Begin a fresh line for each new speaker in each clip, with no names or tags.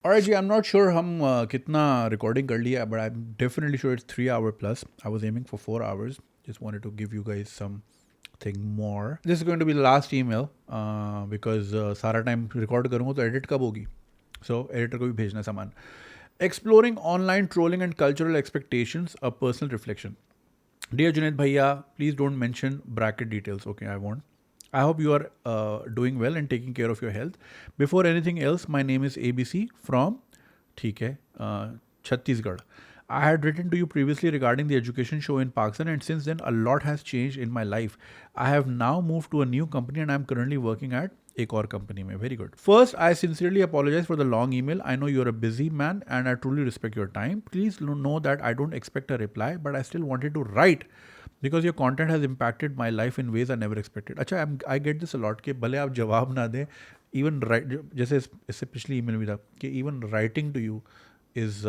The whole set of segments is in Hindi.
Alright ji, I'm not sure हम कितना recording कर लिया, but I'm definitely sure it's 3 hour plus. I was aiming for 4 hours. Just wanted to give you guys something more. This is going to be the last email because सारा time record करूँगा तो edit कब होगी? So editor को भी भेजना है सामान. Exploring online trolling and cultural expectations, a personal reflection. Dear Junaid Bhaiya, please don't mention bracket details. Okay, I won't. I hope you are doing well and taking care of your health. Before anything else, my name is ABC from ठीक है Chhattisgarh. I had written to you previously regarding the education show in Pakistan, and since then a lot has changed in my life. I have now moved to a new company and I am currently working at एक और कंपनी में. Very good. First, I sincerely apologize for the long email. I know you're a busy man and I truly respect your time. Please know that I don't expect a reply, but I still wanted to write because your content has impacted my life in ways I never expected. अच्छा, I get this a lot कि भले आप जवाब ना दें, even write, जैसे इससे पिछली ईमेल भी था कि even writing to you is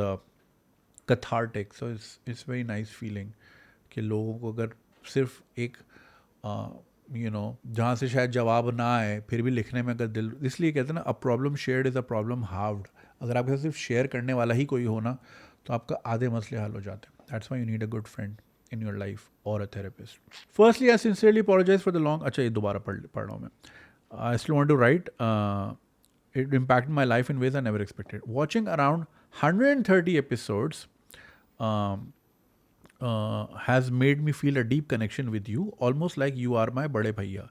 cathartic. So it's very nice feeling कि लोगों को अगर सिर्फ एक जहाँ से शायद जवाब ना आए फिर भी लिखने में अगर दिल, इसलिए कहते हैं ना, a problem shared is a problem halved. अगर आपके साथ सिर्फ शेयर करने वाला ही कोई हो ना, तो आपका आधे मसले हल हो जाते हैं. That's why you need a good friend in your life or a therapist. Firstly, I sincerely apologize for the long. अच्छा, ये दोबारा पढ़ रहा हूँ मैं. I still want to write. It impacted my life in ways I never expected. Watching around 130 episodes um, has made me feel a deep connection with you, almost like you are my bade bhaiya.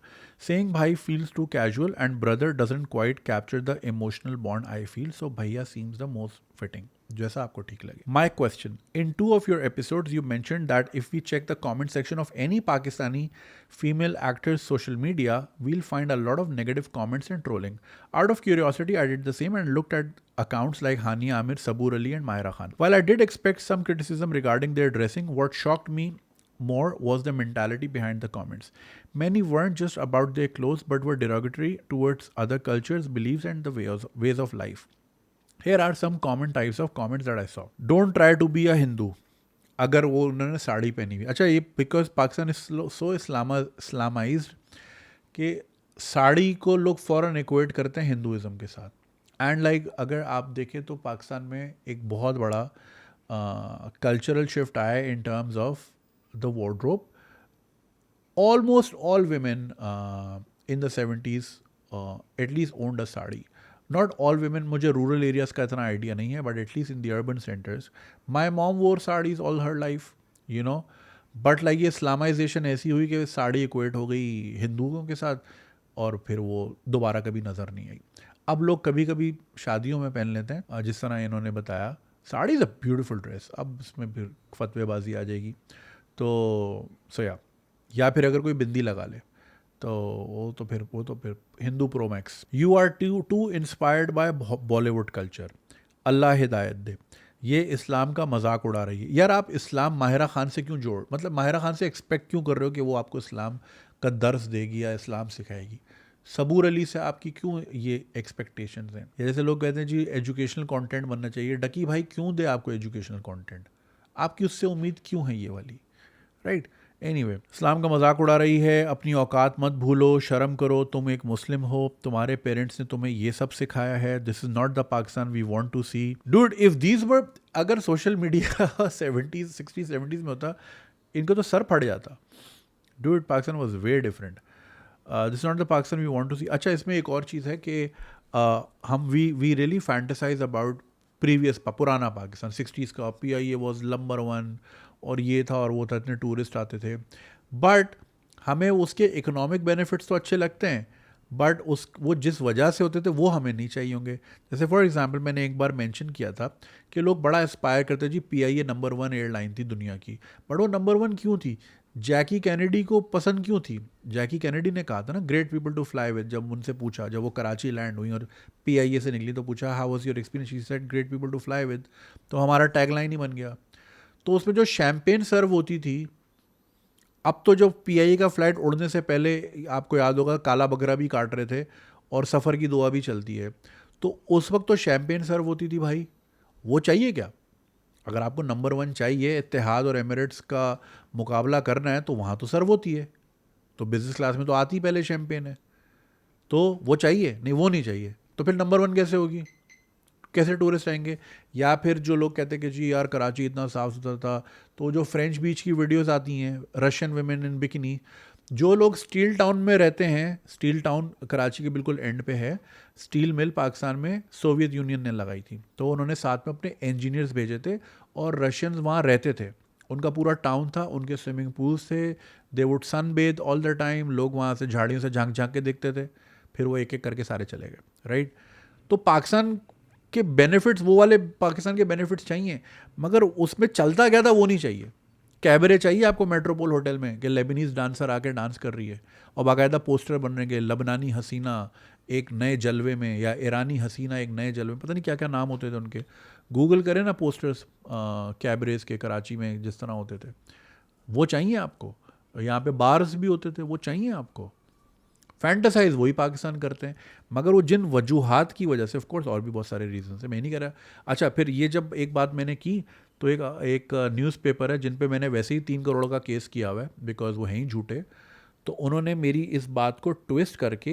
Saying bhai feels too casual and brother doesn't quite capture the emotional bond I feel, so bhaiya seems the most fitting. जैसा आपको ठीक लगे. My question: in 2 of your episodes, you mentioned that if we check the comment section of any Pakistani female actor's social media, we'll find a lot of negative comments and trolling. Out of curiosity, I did the same and looked at accounts like Hania Amir, Saboor Ali, and Mahira Khan. While I did expect some criticism regarding their dressing, what shocked me more was the mentality behind the comments. Many weren't just about their clothes but were derogatory towards other cultures, beliefs, and the ways of life. Here are some common types of comments that I saw. Don't try to be a Hindu. अगर वो उन्होंने साड़ी पहनी हुई. अच्छा, ये बिकॉज पाकिस्तान इज सो इस्लामाइज्ड कि साड़ी को लोग फ़ौरन इक्वेट करते हैं हिंदुज़म के साथ. एंड अगर आप देखें तो पाकिस्तान में एक बहुत बड़ा कल्चरल शिफ्ट आया in terms of the wardrobe. Almost all women in the 70s at least owned a sari. Not all women, मुझे रूरल एरियाज़ का इतना आइडिया नहीं है, but at least in the urban centres my mom wore saris all her life, you know. But ये इस्लामाइजेशन ऐसी हुई कि साड़ी इक्वेट हो गई हिंदुओं के साथ और फिर वो दोबारा कभी नज़र नहीं आई. अब लोग कभी कभी शादियों में पहन लेते हैं, जिस तरह इन्होंने बताया. Sari is a beautiful dress. अब इसमें फिर फतवेबाजी आ जाएगी. तो सो या फिर अगर कोई बिंदी लगा ले तो वो तो फिर Hindu pro max. You are too inspired by Bollywood culture. अल्लाह हिदायत दे. ये इस्लाम का मजाक उड़ा रही है. यार, आप इस्लाम माहिरा खान से क्यों जोड़, मतलब माहिरा खान से एक्सपेक्ट क्यों कर रहे हो कि वो आपको इस्लाम का दर्स देगी या इस्लाम सिखाएगी? सबूर अली से आपकी क्यों ये एक्सपेक्टेशंस हैं? जैसे लोग कहते हैं जी एजुकेशनल कंटेंट बनना चाहिए. डकी भाई क्यों दे आपको एजुकेशनल कंटेंट? आपकी उससे उम्मीद क्यों है ये वाली? राइट. एनीवे, इस्लाम का मजाक उड़ा रही है. अपनी औकात मत भूलो, शर्म करो, तुम एक मुस्लिम हो, तुम्हारे पेरेंट्स ने तुम्हें ये सब सिखाया है. This is not the Pakistan we want to see. Dude, if these were, अगर social media 70s 60s 70s में होता, इनको तो सर फट जाता. Dude, Pakistan was way different. This not the Pakistan we want to see. अच्छा, इसमें एक और चीज़ है कि हम we really fantasize about previous पुराना पाकिस्तान 60s का. PIA वॉज नंबर 1 और ये था और वो था, इतने टूरिस्ट आते थे. बट हमें उसके इकोनॉमिक बेनिफिट्स तो अच्छे लगते हैं, बट वो जिस वजह से होते थे वो हमें नहीं चाहिए होंगे. जैसे फॉर एग्जांपल मैंने एक बार मेंशन किया था कि लोग बड़ा एस्पायर करते जी PIA नंबर 1 एयरलाइन थी दुनिया की. बट वो नंबर 1 क्यों थी? जैकी कैनेडी को पसंद क्यों थी? जैकी कैनेडी ने कहा था ना, great people to fly with. जब उनसे पूछा, जब वो कराची लैंड हुई और PIA से निकली तो पूछा how was your experience, she said great people to fly with. तो हमारा टैगलाइन ही बन गया. तो उसमें जो शैम्पेन सर्व होती थी, अब तो जो PIA का फ्लाइट उड़ने से पहले आपको याद होगा काला बकरा भी काट रहे थे और सफ़र की दुआ भी चलती है. तो उस वक्त तो शैम्पेन सर्व होती थी भाई. वो चाहिए क्या? अगर आपको नंबर 1 चाहिए, इत्तेहाद और एमिरेट्स का मुकाबला करना है, तो वहाँ तो सर्व होती है. तो बिजनेस क्लास में तो आती पहले शैम्पेन है. तो वो चाहिए नहीं? वो नहीं चाहिए तो फिर नंबर 1 कैसे होगी? कैसे टूरिस्ट आएंगे? या फिर जो लोग कहते हैं कि जी यार कराची इतना साफ़ सुथरा था, तो जो फ्रेंच बीच की वीडियोस आती हैं, रशियन वुमेन इन बिकिनी, जो लोग स्टील टाउन में रहते हैं, स्टील टाउन कराची के बिल्कुल एंड पे है, स्टील मिल पाकिस्तान में सोवियत यूनियन ने लगाई थी, तो उन्होंने साथ में अपने इंजीनियर्स भेजे थे और रशियंस वहाँ रहते थे, उनका पूरा टाउन था, उनके स्विमिंग पूल्स थे, they would sunbathe all the time, लोग वहाँ से झाड़ियों से झांक झांक के देखते थे, फिर वो एक एक करके सारे चले गए, राइट? तो पाकिस्तान के बेनिफिट्स, वो वाले पाकिस्तान के बेनिफिट्स चाहिए, मगर उसमें चलता क्या था वो नहीं चाहिए। कैबरे चाहिए आपको मेट्रोपोल होटल में कि लेबनीज़ डांसर आके डांस कर रही है और बाकायदा पोस्टर बन रहे हैं, लबनानी हसीना एक नए जलवे में, या ईरानी हसीना एक नए जलवे में, पता नहीं क्या क्या नाम होते थे उनके, गूगल करें ना पोस्टर्स कैबरेज के कराची में जिस तरह होते थे, वो चाहिए आपको। यहाँ पे बार्स भी होते थे, वो चाहिए आपको। फैंटासाइज वही पाकिस्तान करते हैं, मगर वो जिन वजूहात की वजह से, ऑफ कोर्स और भी बहुत सारे रीजन है, मैं नहीं कह रहा। अच्छा, फिर ये जब एक बात मैंने की, तो एक न्यूज़पेपर है जिन पे मैंने वैसे ही 3 करोड़ का केस किया हुआ है बिकॉज वो हैं ही झूठे, तो उन्होंने मेरी इस बात को ट्विस्ट करके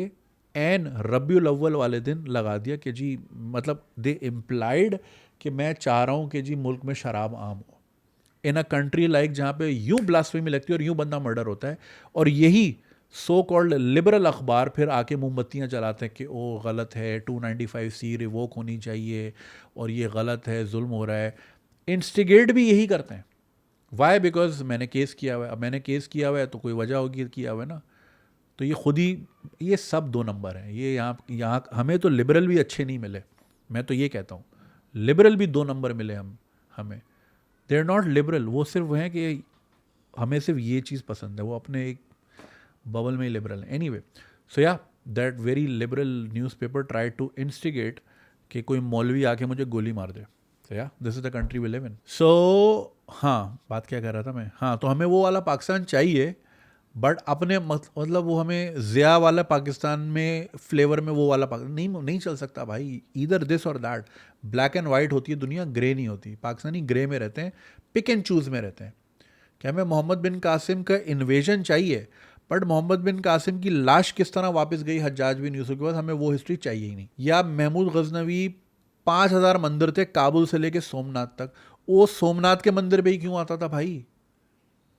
एन रबीउल अव्वल वाले दिन लगा दिया कि जी, मतलब दे इम्प्लाइड कि मैं चाह रहा हूँ कि जी मुल्क में शराब आम हो, इन अ कंट्री लाइक जहाँ पे यूँ ब्लास्फेमी लगती है और यूँ बंदा मर्डर होता है, और यही सो कॉल्ड लिबरल अखबार फिर आके मोमबत्तियाँ जलाते हैं कि ओ गलत है, 295C रिवोक होनी चाहिए और ये गलत है, जुल्म हो रहा है। इंस्टिगेट भी यही करते हैं। वाई? बिकॉज मैंने केस किया हुआ है। अब मैंने केस किया हुआ है तो कोई वजह होगी किया हुआ है ना। तो ये खुद ही, ये सब 2 नंबर हैं। ये यहाँ हमें तो लिबरल भी अच्छे नहीं मिले, मैं तो ये कहता हूँ, लिबरल भी 2 नंबर मिले हमें। दे आर नॉट लिबरल, वो सिर्फ हैं कि हमें सिर्फ ये चीज़ पसंद है, वो अपने एक बबल में ही लिबरल है। Any way, so yeah that very liberal newspaper try to instigate कि कोई मौलवी आके मुझे गोली मार दे। सो या this is the country we live in. So हाँ, बात क्या कर रहा था मैं? हाँ, तो हमें वो वाला पाकिस्तान चाहिए, बट अपने मतलब वो हमें ज़िया वाला पाकिस्तान में फ्लेवर में वो वाला नहीं चल सकता भाई। ईदर दिस और दैट, ब्लैक एंड वाइट होती है दुनिया, ग्रे नहीं होती। पाकिस्तानी ग्रे में रहते हैं, पिक एंड चूज़ में रहते हैं। कि हमें मोहम्मद बिन कासिम का इन्वेजन चाहिए, बट मोहम्मद बिन कासिम की लाश किस तरह वापस गई हज्जाज बिन यूसुफ के बाद, हमें वो हिस्ट्री चाहिए ही नहीं। या महमूद गजनवी, 5,000 मंदिर थे काबुल से लेके सोमनाथ तक, वो सोमनाथ के मंदिर पे ही क्यों आता था भाई?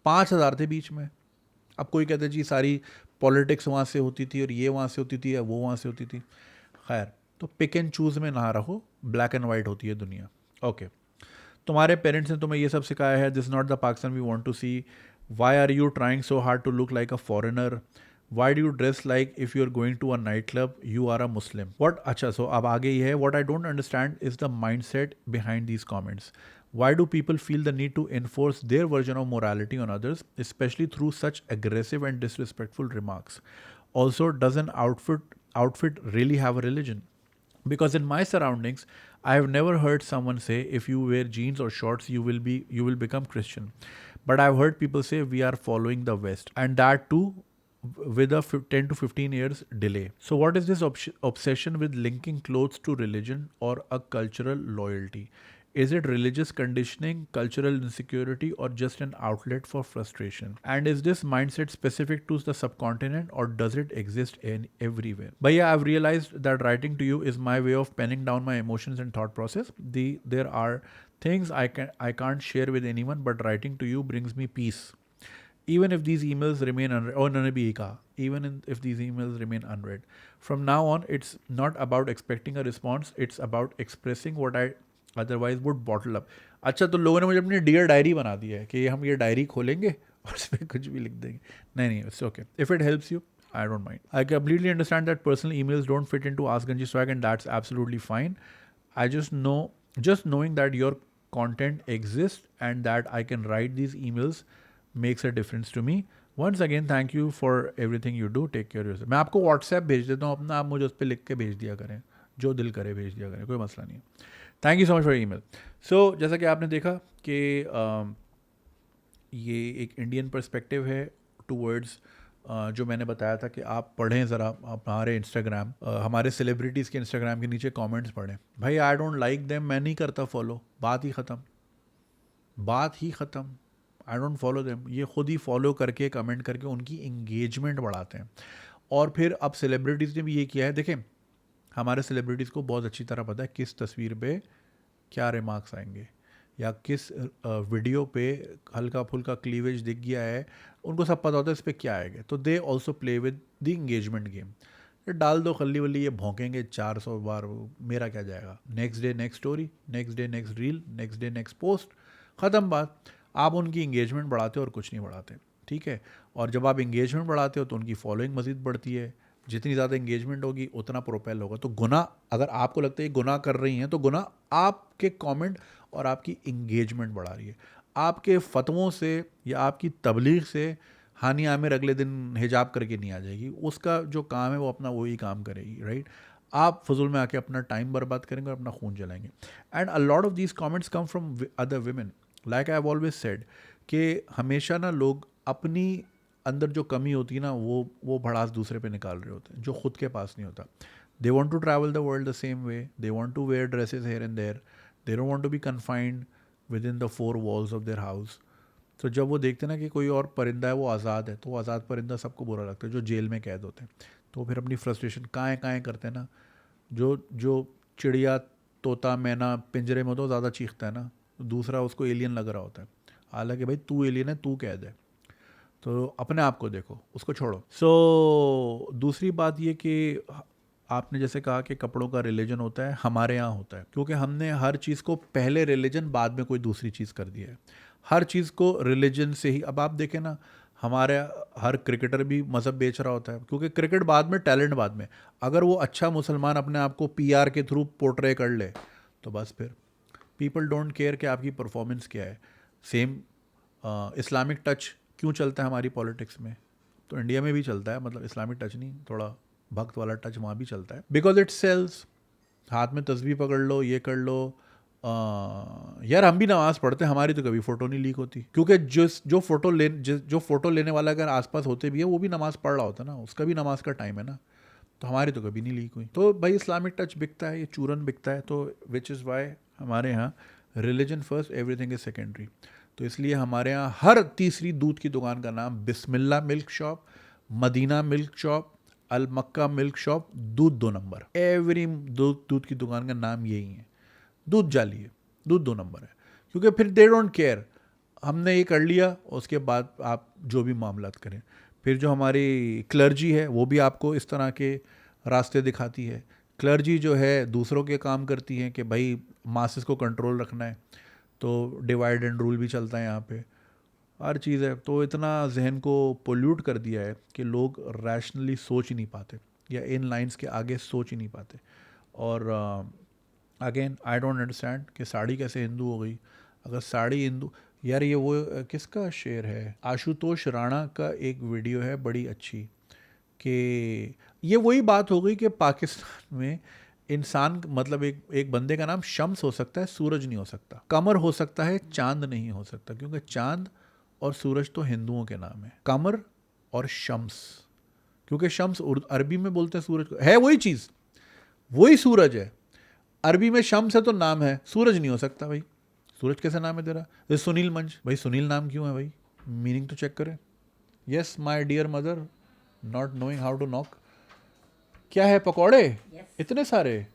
5,000 थे बीच में। अब कोई कहते जी सारी पॉलिटिक्स वहाँ से होती थी और ये वहाँ से होती थी या वो वहाँ से होती थी। खैर, तो पिक एंड चूज़ में ना रहो, ब्लैक एंड वाइट होती है दुनिया। ओके, तुम्हारे पेरेंट्स ने तुम्हें ये सब सिखाया है, this not the Pakistan we want to see, why are you trying so hard to look like a foreigner, why do you dress like if you are going to a night club, you are a Muslim, what. अच्छा, सो अब आगे ये है, what I don't understand is the mindset behind these comments, why do people feel the need to enforce their version of morality on others, especially through such aggressive and disrespectful remarks? Also, does an outfit really have a religion? Because in my surroundings, I have never heard someone say if you wear jeans or shorts you will become Christian. But I've heard people say we are following the West, and that too with a 10 to 15 years delay. So what is this obsession with linking clothes to religion or a cultural loyalty? Is it religious conditioning, cultural insecurity, or just an outlet for frustration? And is this mindset specific to the subcontinent, or does it exist in everywhere? But yeah, I've realized that writing to you is my way of penning down my emotions and thought process. There are things I can't share with anyone, but writing to you brings me peace. Even if these emails remain if these emails remain unread. From now on, it's not about expecting a response, it's about expressing what I otherwise would bottle up. अच्छा, तो लोगों ने मुझे अपनी डियर डायरी बना दी है कि हम ये डायरी खोलेंगे और उसमें कुछ भी लिख देंगे। नहीं, it's okay if it helps you, I don't mind. I completely understand that personal emails don't fit into ask ganji swag and that's absolutely fine. I just knowing that your content exists and that I can write these emails makes a difference to me. Once again, thank you for everything you do. Take care of yourself. मैं आपको WhatsApp भेज देता हूँ अपना, आप मुझे उस पर लिख के भेज दिया करें, जो दिल करे भेज दिया करें, कोई मसला नहीं है। Thank you so much for email. So जैसा कि आपने देखा कि ये एक इंडियन पर्सपेक्टिव है टूवर्ड्स जो मैंने बताया था कि आप पढ़ें ज़रा हमारे इंस्टाग्राम, हमारे सेलिब्रिटीज़ के इंस्टाग्राम के नीचे कमेंट्स पढ़ें। भाई आई डोंट लाइक देम, मैं नहीं करता फॉलो, बात ही ख़त्म। I don't follow them. ये खुद ही फॉलो करके कमेंट करके उनकी इंगेजमेंट बढ़ाते हैं। और फिर अब सेलिब्रिटीज़ ने भी ये किया है, देखें हमारे सेलिब्रिटीज़ को बहुत अच्छी तरह पता है किस तस्वीर पे क्या रिमार्क्स आएंगे, या किस वीडियो पे हल्का फुल्का क्लीवेज दिख गया है, उनको सब पता होता है इस पर क्या आएगा। तो they also play with the engagement game. ये डाल दो खल्ली वल्ली, ये भौंकेंगे 400 बार, मेरा क्या जाएगा। Next day next story, next day next reel, next day next post, ख़त्म बात। आप उनकी इंगेजमेंट बढ़ाते हो और कुछ नहीं बढ़ाते, ठीक है। और जब आप इंगेजमेंट बढ़ाते हो तो उनकी फॉलोइंग मज़ीद बढ़ती है। जितनी ज़्यादा इंगेजमेंट होगी उतना प्रोपेल होगा। तो गुनाह, अगर आपको लगता है गुनाह कर रही हैं, तो गुनाह आपके कमेंट और आपकी इंगेजमेंट बढ़ा रही है। आपके फतवों से या आपकी तबलीग से हानिया आमिर अगले दिन हिजाब करके नहीं आ जाएगी। उसका जो काम है वो अपना वही काम करेगी, राइट। आप फजूल में आके अपना टाइम बर्बाद करेंगे और अपना खून जलाएंगे। And a lot of these comments come from other women. Like I have always said कि हमेशा ना लोग अपनी अंदर जो कमी होती है ना वो भड़ास दूसरे पे निकाल रहे होते हैं, जो खुद के पास नहीं होता। They want to travel the world the same way, they want to wear dresses here and there, they don't want to be confined within the 4 walls of their house. तो जब वो देखते हैं ना कि कोई और परिंदा है वो आज़ाद है, तो वो आज़ाद परिंदा सबको बुरा लगता है, जो जेल में कैद होते हैं। तो फिर अपनी फ्रस्ट्रेशन काएँ करते हैं ना। जो जो चिड़िया, तोता, मैना पिंजरे में तो ज़्यादा चीखता है ना, दूसरा उसको एलियन लग रहा होता है। हालांकि भाई तू एलियन है, तू कैद है। तो अपने आप को देखो, उसको छोड़ो। सो दूसरी बात ये कि आपने जैसे कहा कि कपड़ों का रिलीजन होता है, हमारे यहाँ होता है, क्योंकि हमने हर चीज़ को पहले रिलीजन बाद में कोई दूसरी चीज़ कर दिया है। हर चीज़ को रिलीजन से ही, अब आप देखें ना, हमारे हर क्रिकेटर भी मज़हब बेच रहा होता है, क्योंकि क्रिकेट बाद में, टैलेंट बाद में। अगर वो अच्छा मुसलमान अपने आप को पीआर के थ्रू पोर्ट्रे कर ले तो बस फिर पीपल डोंट केयर कि आपकी परफॉर्मेंस क्या है। सेम इस्लामिक टच क्यों चलता है हमारी पॉलिटिक्स में, तो इंडिया में भी चलता है, मतलब इस्लामिक टच नहीं, थोड़ा भक्त वाला टच वहाँ भी चलता है, बिकॉज इट सेल्स। हाथ में तस्बीह पकड़ लो, ये कर लो। यार हम भी नमाज़ पढ़ते हैं, हमारी तो कभी फ़ोटो नहीं लीक होती, क्योंकि जो फ़ोटो लेने वाला अगर आसपास होते भी है वो भी नमाज़ पढ़ रहा होता है ना, उसका भी नमाज का टाइम है ना। तो हमारी तो कभी नहीं लीक हुई। तो भाई इस्लामिक टच बिकता है, ये चूरन बिकता है, तो विच इज़ वाई हमारे यहाँ religion first, everything is secondary. तो इसलिए हमारे यहाँ हर तीसरी दूध की दुकान का नाम Bismillah milk shop, Madina milk shop, Al Makkah milk shop, दूध 2 नंबर। एवरी दूध की दुकान का नाम यही है। दूध जाली है, दूध 2 नंबर है, क्योंकि फिर दे डोंट केयर। हमने ये कर लिया, उसके बाद आप जो भी मामलात करें। फिर जो हमारी क्लर्जी है वो भी आपको इस तरह के रास्ते दिखाती है। क्लर्जी जो है दूसरों के काम करती है कि भाई मासेस को कंट्रोल रखना है, तो डिवाइड एंड रूल भी चलता है यहाँ पे, हर चीज़ है। तो इतना जहन को पोल्यूट कर दिया है कि लोग रैशनली सोच ही नहीं पाते, या इन लाइंस के आगे सोच ही नहीं पाते। और अगेन आई डोंट अंडरस्टैंड कि साड़ी कैसे हिंदू हो गई। अगर साड़ी हिंदू, यार ये वो किसका शेर है, आशुतोष राणा का एक वीडियो है बड़ी अच्छी, कि ये वही बात हो गई कि पाकिस्तान में इंसान, मतलब एक बंदे का नाम शम्स हो सकता है, सूरज नहीं हो सकता। कमर हो सकता है, चांद नहीं हो सकता, क्योंकि चांद और सूरज तो हिंदुओं के नाम है। कमर और शम्स, क्योंकि शम्स अरबी में बोलते हैं सूरज को, है वही चीज़, वही सूरज है। अरबी में शम्स है तो नाम है, सूरज नहीं हो सकता भाई। सूरज कैसे नाम है तेरा? जैसे सुनील मंच, भाई सुनील नाम क्यों है भाई? मीनिंग तो चेक करें। Yes my dear mother, not knowing how to knock. क्या है, पकौड़े? yes. इतने सारे?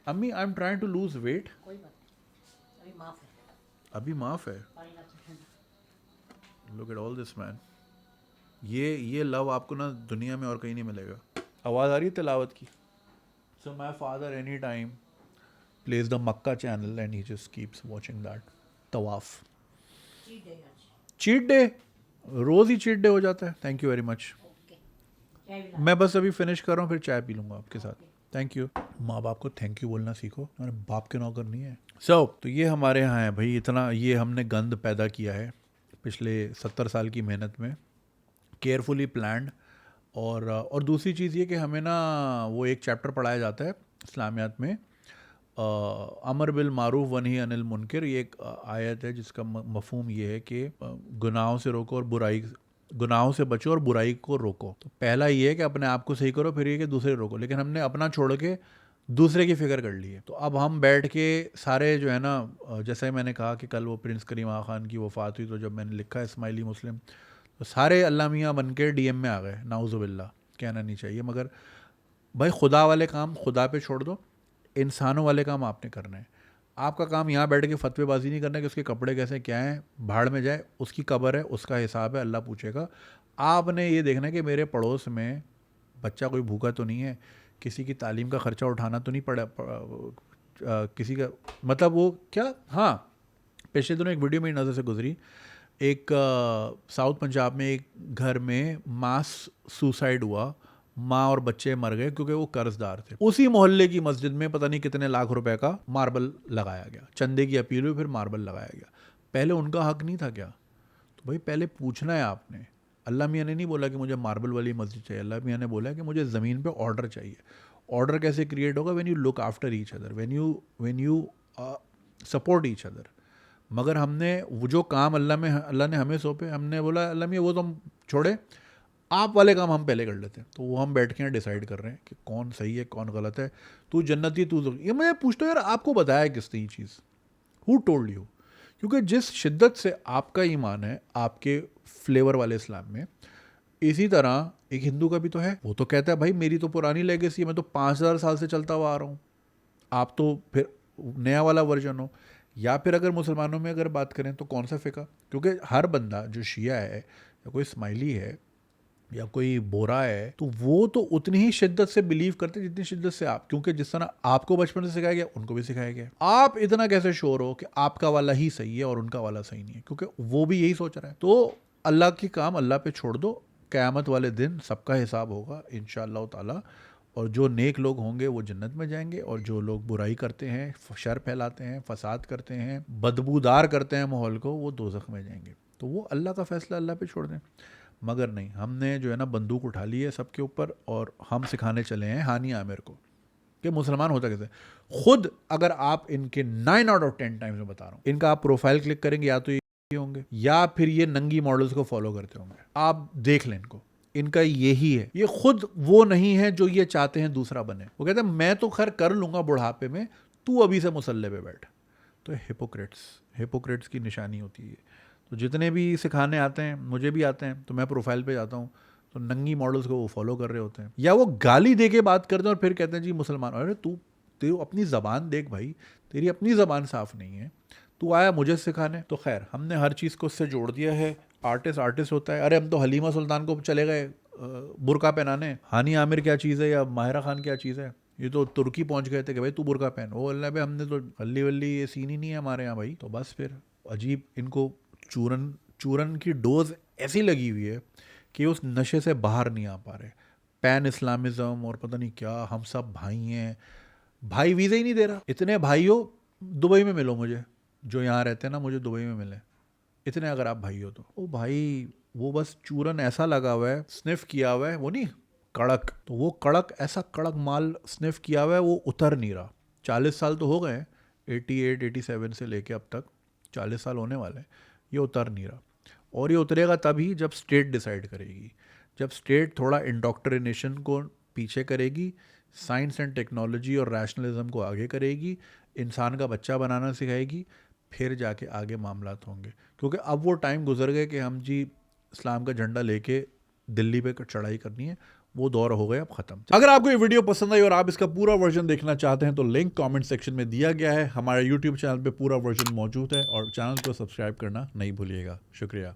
अम्मी I am trying to lose weight. अभी माफ है। Look at all this man. ये लव आपको ना दुनिया में और कहीं नहीं मिलेगा। आवाज़ आ रही है तिलावत की? So my father any time plays the Makkah channel and he just keeps watching that. तवाफ। चीट डे, रोज़ ही चीट डे हो जाता है। Thank you very much. मैं बस अभी फिनिश कर रहा हूँ, फिर चाय पी लूँगा आपके साथ। Thank you. माँ बाप को थैंक यू बोलना सीखो, हमारे बाप के नौकर नहीं है। तो ये हमारे यहाँ है भाई, इतना ये हमने गंद पैदा किया है पिछले 70 साल की मेहनत में, केयरफुली प्लान्ड। और दूसरी चीज़ ये कि हमें ना वो एक चैप्टर पढ़ाया जाता है इस्लामियात में, अमर बिल मारूफ वनही अनिल मुनकर। ये एक आयत है जिसका मफहूम ये है कि गुनाहों से रोको और गुनाहों से बचो और बुराई को रोको। तो पहला ये है कि अपने आप को सही करो, फिर ये कि दूसरे रोको। लेकिन हमने अपना छोड़ के दूसरे की फिक्र कर ली है। तो अब हम बैठ के सारे जो है ना, जैसे मैंने कहा कि कल वो प्रिंस करीम आगा खान की वफ़ात हुई, तो जब मैंने लिखा इस्माइली मुस्लिम, तो सारे अल्लाह मियाँ बन के DM में आ गए। नाउज़ुबिल्लाह, कहना नहीं चाहिए, मगर भाई खुदा वाले काम खुदा पे छोड़ दो, इंसानों वाले काम आपने करने हैं। आपका काम यहाँ बैठ के फतवेबाजी नहीं करना कि उसके कपड़े कैसे क्या हैं, भाड़ में जाए, उसकी कब्र है, उसका हिसाब है, अल्लाह पूछेगा। आपने ये देखना है कि मेरे पड़ोस में बच्चा कोई भूखा तो नहीं है, किसी की तालीम का ख़र्चा उठाना तो नहीं किसी का, मतलब वो क्या, हाँ, पिछले दिनों एक वीडियो मेरी नज़र से गुजरी। एक साउथ पंजाब में एक घर में मास सुसाइड हुआ, माँ और बच्चे मर गए क्योंकि वो कर्जदार थे। उसी मोहल्ले की मस्जिद में पता नहीं कितने लाख रुपए का मार्बल लगाया गया, चंदे की अपील हुई, फिर मार्बल लगाया गया। पहले उनका हक नहीं था क्या? तो भाई पहले पूछना है आपने। अल्लाह मियाँ ने नहीं बोला कि मुझे मार्बल वाली मस्जिद चाहिए, अल्लाह मियाँ ने बोला कि मुझे ज़मीन पे ऑर्डर चाहिए। ऑर्डर कैसे क्रिएट होगा? When you look after each other, when you support each other. मगर हमने वो जो काम अल्लाह ने हमें सौंपे, हमने बोला अल्लाह मियाँ वो तो हम छोड़े, आप वाले काम हम पहले कर लेते हैं। तो वो हम बैठ के यहाँ डिसाइड कर रहे हैं कि कौन सही है कौन गलत है, तू जन्नती तू तो, ये मैं पूछता हूँ यार आपको बताया किसने ये चीज़? Who told you? क्योंकि जिस शिद्दत से आपका ईमान है आपके फ्लेवर वाले इस्लाम में, इसी तरह एक हिंदू का भी तो है। वो तो कहता है भाई मेरी तो पुरानी लेगेसी है, मैं तो 5000 साल से चलता हुआ आ रहा हूँ, आप तो फिर नया वाला वर्जन हो। या फिर अगर मुसलमानों में अगर बात करें तो कौन सा फ़िका? क्योंकि हर बंदा जो शिया है या कोई इस्माइली है या कोई बोरा है, तो वो तो उतनी ही शिद्दत से बिलीव करते जितनी शिद्दत से आप, क्योंकि जिस तरह आपको बचपन से सिखाया गया उनको भी सिखाया गया। आप इतना कैसे श्योर हो कि आपका वाला ही सही है और उनका वाला सही नहीं है? क्योंकि वो भी यही सोच रहा है। तो अल्लाह की काम अल्लाह पे छोड़ दो, क़यामत वाले दिन सबका हिसाब होगा इंशाअल्लाह ताला। और जो नेक लोग होंगे वो जन्नत में जाएंगे, और जो लोग बुराई करते हैं, शर फैलाते हैं, फसाद करते हैं, बदबूदार करते हैं माहौल को, वो दोज़ख में जाएंगे। तो वो अल्लाह का फ़ैसला अल्लाह पे छोड़ दें। मगर नहीं, हमने जो है ना बंदूक उठा ली है सबके ऊपर, और हम सिखाने चले हैं हानी आमिर को कि मुसलमान होता कैसे। खुद अगर आप इनके 9 आउट ऑफ 10 टाइम्स में बता रहा हूँ, इनका आप प्रोफाइल क्लिक करेंगे या तो ये होंगे या फिर ये नंगी मॉडल्स को फॉलो करते होंगे। आप देख लें इनको, इनका यही है। ये खुद वो नहीं है जो ये चाहते हैं दूसरा बने। वो कहते हैं मैं तो खैर कर लूंगा बुढ़ापे में, तू अभी से मुसल्ले पे बैठ। तो हिपोक्रेट्स की निशानी होती है। तो जितने भी सिखाने आते हैं, मुझे भी आते हैं, तो मैं प्रोफाइल पे जाता हूँ तो नंगी मॉडल्स को वो फॉलो कर रहे होते हैं, या वो गाली दे के बात करते हैं और फिर कहते हैं जी मुसलमान। अरे तेरी अपनी ज़बान देख भाई, तेरी अपनी ज़बान साफ़ नहीं है, तू आया मुझे सिखाने। तो खैर हमने हर चीज़ को उससे जोड़ दिया है। आर्टिस्ट होता है। अरे हम तो हलीमा सुल्तान को चले गए बुरका पहनाने, हानी आमिर क्या चीज़ है या माहिरा खान क्या चीज़ है? ये तो तुर्की पहुंच गए थे कि भाई तू बुरका पहन। वो अल्लाह भाई हमने तो हल्ली वल्ली ये सीन ही नहीं है हमारे यहाँ भाई। तो बस फिर अजीब इनको चूरन की डोज ऐसी लगी हुई है कि उस नशे से बाहर नहीं आ पा रहे। पैन इस्लामिज़म और पता नहीं क्या, हम सब भाई हैं, भाई वीज़ा ही नहीं दे रहा। इतने भाई हो दुबई में मिलो मुझे, जो यहाँ रहते हैं ना, मुझे दुबई में मिले इतने, अगर आप भाई हो तो। ओ भाई वो बस चूरन ऐसा लगा हुआ है, स्निफ किया हुआ है, वो नहीं कड़क, तो वो कड़क ऐसा कड़क माल स्निफ किया हुआ है, वो उतर नहीं रहा। 40 साल तो हो गए, 87 से लेके अब तक 40 साल होने वाले हैं, ये उतर नहीं रहा। और ये उतरेगा तभी जब स्टेट डिसाइड करेगी, जब स्टेट थोड़ा इंडोक्ट्रिनेशन को पीछे करेगी, साइंस एंड टेक्नोलॉजी और रैशनलिज्म को आगे करेगी, इंसान का बच्चा बनाना सिखाएगी, फिर जाके आगे मामलात होंगे। क्योंकि अब वो टाइम गुजर गए कि हम जी इस्लाम का झंडा लेके दिल्ली पे चढ़ाई करनी है, वो दौर हो गया, अब खत्म। अगर आपको ये वीडियो पसंद आई और आप इसका पूरा वर्जन देखना चाहते हैं तो लिंक कमेंट सेक्शन में दिया गया है। हमारे यूट्यूब चैनल पे पूरा वर्जन मौजूद है, और चैनल को सब्सक्राइब करना नहीं भूलिएगा। शुक्रिया।